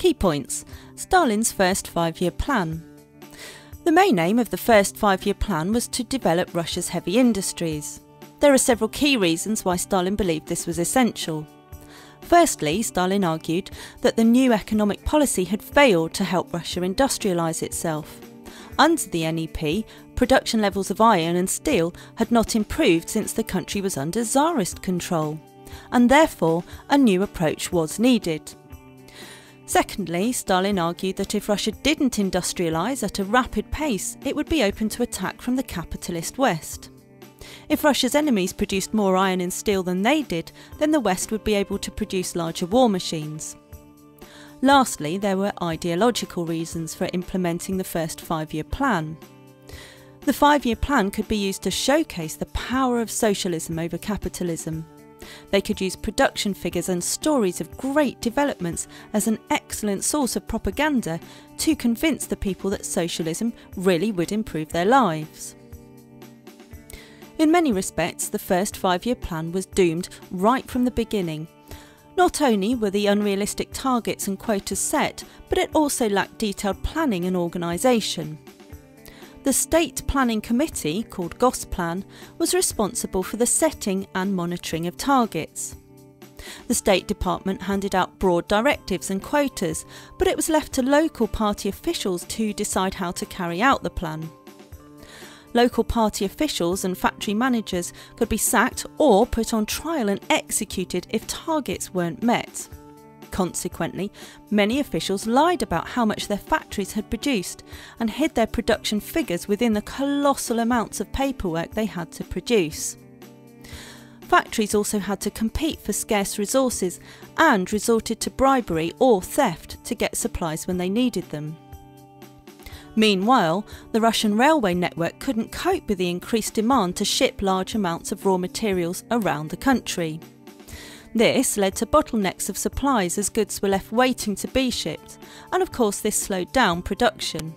Key points: Stalin's first 5-year plan. The main aim of the first 5-year plan was to develop Russia's heavy industries. There are several key reasons why Stalin believed this was essential. Firstly, Stalin argued that the new economic policy had failed to help Russia industrialise itself. Under the NEP, production levels of iron and steel had not improved since the country was under Tsarist control, and therefore a new approach was needed. Secondly, Stalin argued that if Russia didn't industrialise at a rapid pace, it would be open to attack from the capitalist West. If Russia's enemies produced more iron and steel than they did, then the West would be able to produce larger war machines. Lastly, there were ideological reasons for implementing the first 5-year plan. The 5-year plan could be used to showcase the power of socialism over capitalism. They could use production figures and stories of great developments as an excellent source of propaganda to convince the people that socialism really would improve their lives. In many respects, the first 5-year plan was doomed right from the beginning. Not only were the unrealistic targets and quotas set, but it also lacked detailed planning and organisation. The State Planning Committee, called Gosplan, was responsible for the setting and monitoring of targets. The State Department handed out broad directives and quotas, but it was left to local party officials to decide how to carry out the plan. Local party officials and factory managers could be sacked or put on trial and executed if targets weren't met. Consequently, many officials lied about how much their factories had produced and hid their production figures within the colossal amounts of paperwork they had to produce. Factories also had to compete for scarce resources and resorted to bribery or theft to get supplies when they needed them. Meanwhile, the Russian railway network couldn't cope with the increased demand to ship large amounts of raw materials around the country. This led to bottlenecks of supplies as goods were left waiting to be shipped, and of course this slowed down production.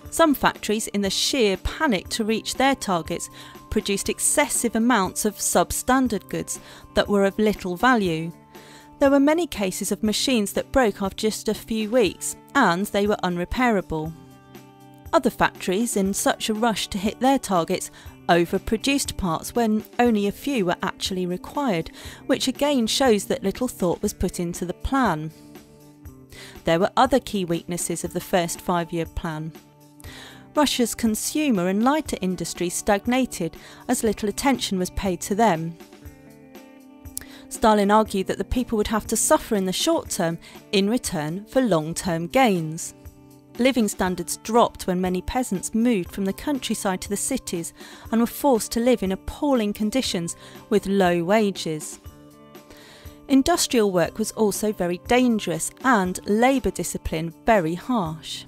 Some factories, in the sheer panic to reach their targets, produced excessive amounts of substandard goods that were of little value. There were many cases of machines that broke after just a few weeks, and they were unrepairable. Other factories, in such a rush to hit their targets, overproduced parts when only a few were actually required, which again shows that little thought was put into the plan. There were other key weaknesses of the first 5-year plan. Russia's consumer and lighter industries stagnated as little attention was paid to them. Stalin argued that the people would have to suffer in the short term in return for long-term gains. Living standards dropped when many peasants moved from the countryside to the cities and were forced to live in appalling conditions with low wages. Industrial work was also very dangerous and labour discipline very harsh.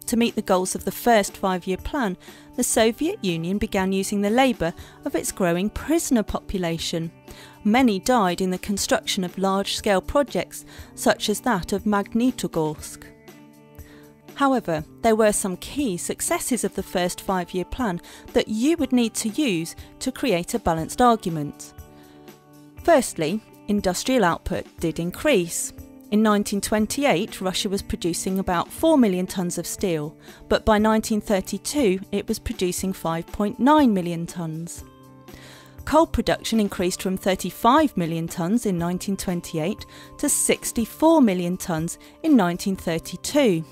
To meet the goals of the first 5-year plan, the Soviet Union began using the labour of its growing prisoner population. Many died in the construction of large-scale projects such as that of Magnitogorsk. However, there were some key successes of the first 5-year plan that you would need to use to create a balanced argument. Firstly, industrial output did increase. In 1928, Russia was producing about 4 million tonnes of steel, but by 1932 it was producing 5.9 million tonnes. Coal production increased from 35 million tonnes in 1928 to 64 million tonnes in 1932.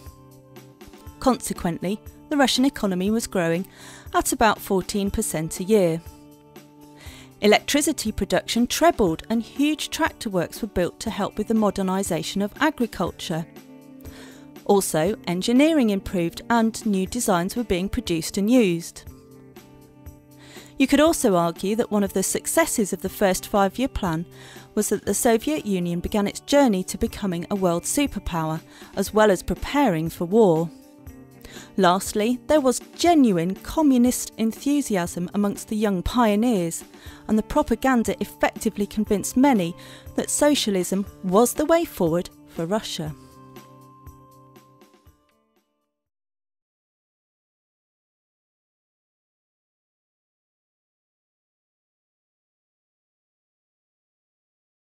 Consequently, the Russian economy was growing at about 14% a year. Electricity production trebled and huge tractor works were built to help with the modernisation of agriculture. Also, engineering improved and new designs were being produced and used. You could also argue that one of the successes of the first 5-year plan was that the Soviet Union began its journey to becoming a world superpower, as well as preparing for war. Lastly, there was genuine communist enthusiasm amongst the young pioneers, and the propaganda effectively convinced many that socialism was the way forward for Russia.